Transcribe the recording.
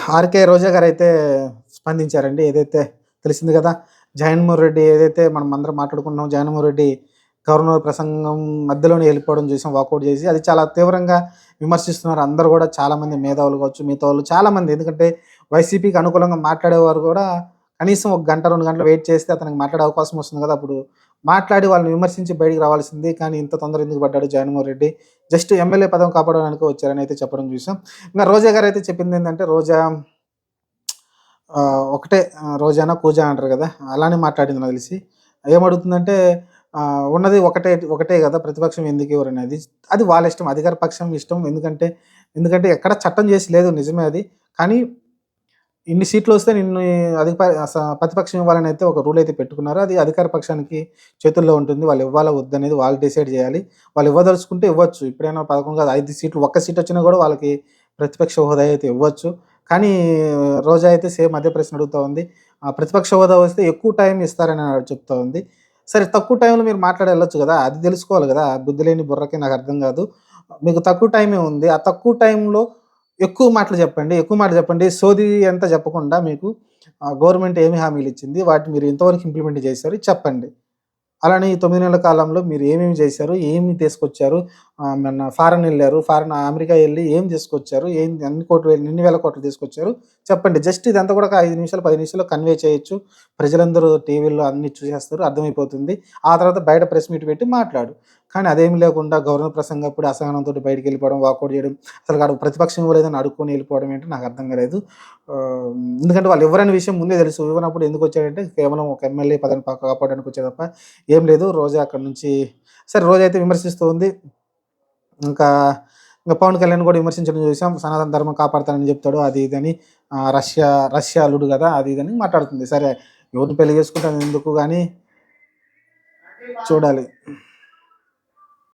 RK రోజా గారైతే స్పందించారండి. ఏదైతే తెలిసింది కదా! జగన్‌మోహన్ రెడ్డి ఏదైతే మనం అందరం మాట్లాడుకుంటున్నామో జగన్‌మోహన్ రెడ్డి గవర్నర్ ప్రసంగం మధ్యలోనే ఎళ్ళిపోవడం చూసాం వాకౌట్ చేసి. అది చాలా తీవ్రంగా విమర్శిస్తున్నారు. అందరూ గూడా చాలామంది మేధావులు కావచ్చు, మిగతా వాళ్ళు చాలామంది. ఎందుకంటే వైసీపీకి అనుకూలంగా మాట్లాడేవారు గూడా కనీసం ఒక గంట, 2 గంటలు వెయిట్ చేస్తే అతనికి మాట్లాడే అవకాశం వస్తుంది గదా! అప్పుడు మాట్లాడి వాళ్ళని విమర్శించి బయటికి రావాల్సింది. కానీ ఇంత తొందర ఎందుకు పడ్డాడు జగన్‌మోహన్ రెడ్డి? జస్ట్ ఎమ్మెల్యే పదవి కాపాడడానికి వచ్చారని అయితే చెప్పడం చూసాం. ఇంగా రోజా గారైతే చెప్పిందేంటంటే రోజా ఒకటే రోజానా, కూజా అంటారు గదా! అలానే మాట్లాడింది నాకు తెలిసి. ఏమడుగుతుందంటే ఉన్నది ఒకటే ఒకటే గదా! ప్రతిపక్షం ఎందుకివ్వరనేది. అది వాళ్ళ ఇష్టం. అధికార పక్షం ఇష్టం. ఎందుకంటే ఎక్కడ చట్టం చేసి లేదు నిజమే అది. కానీ ఇన్ని సీట్లొస్తే నిన్ను అధిప స ప్రతిపక్షం ఇవ్వాలనైతే ఒక రూల్ అయితే పెట్టుకున్నారు. అది అధికార పక్షానికి చేతుల్లో ఉంటుంది. వాళ్ళు ఇవ్వాలా వద్దనేది వాళ్ళు డిసైడ్ జేయాలి. వాళ్ళు ఇవ్వదలుచుకుంటే ఇవ్వచ్చు. ఇప్పుడైనా 11 కాదు 5 సీట్లు ఒక్క సీట్ వచ్చినా గూడా వాళ్ళకి ప్రతిపక్ష హోదా అయితే ఇవ్వచ్చు. కానీ రోజా అయితే సేమ్ అదే ప్రశ్న అడుగుతా ఉంది. ప్రతిపక్ష హోదా వస్తే ఎక్కువ టైం ఇస్తారని చెప్తా ఉంది. సరే తక్కువ టైంలో మీరు మాట్లాడి ఎళ్ళొచ్చు గదా! అది తెలుసుకోవాలి గదా! బుద్ధి లేని బుర్రకి నాకు అర్థం గాదు. మీకు తక్కువ టైమే ఉంది. ఆ తక్కువ టైంలో ఎక్కువ మాటలు చెప్పండి. ఎక్కువ మాటలు చెప్పండి. సోది అంతా చెప్పకుండా మీకు గవర్నమెంట్ ఏమి హామీలిచ్చింది? వాటిని మీరు ఎంతవరకు ఇంప్లిమెంట్ చేశారు? చెప్పండి. అలానే ఈ 9 నెలల కాలంలో మీరు ఏమేమి చేశారు? ఏమి తీసుకొచ్చారు? మొన్న ఫారెన్ ఎళ్లారు. అమెరికా ఎళ్లి ఏం తీసుకొచ్చారు? ఎన్ని వేల కోట్లు తీసుకొచ్చారు? చెప్పండి. జస్ట్ ఇదంతా కూడా ఒక 5 నిమిషాలు, 10 నిమిషాల్లో కన్వే చేయొచ్చు. ప్రజలందరూ టీవీల్లో అన్నీ చూసేస్తారు. అర్థమైపోతుంది. ఆ తర్వాత బయట ప్రెస్ మీట్ పెట్టి మాట్లాడు. కానీ అదేమి లేకుండా గవర్నర్ ప్రసంగప్పుడు అసహనంతోటి బయటికెళ్ళిపోవడం, వాకౌట్ చేయడం, అసలు ఆడు ప్రతిపక్షం ఇవ్వలేదని అడుక్కొని ఎళ్ళిపోవడం ఏంటో నాకు అర్థం కాలేదు. ఆహ్, ఎందుకంటే వాళ్ళు ఇవ్వరనే విషయం ముందే తెలుసు. ఇవ్వనప్పుడు ఎందుకొచ్చాడంటే కేవలం ఒక ఎమ్మెల్యే పదవిని కాపాడడానికి వచ్చాడు తప్ప ఏం లేదు. రోజా అక్కడి నుంచి సరే రోజా అయితే విమర్శిస్తూ ఉంది. ఇంకా, ఇంకా పవన్ కళ్యాణ్ కూడా విమర్శించడం చూసాం. సనాతన ధర్మం కాపాడతానని చెప్తాడు. అది ఇదని రష్యా అల్లుడు గదా! అది ఇదని మాట్లాడుతుంది. సరే ఎవరిని పెళ్లి చేసుకుంటాను ఎందుకు గాని చూడాలి.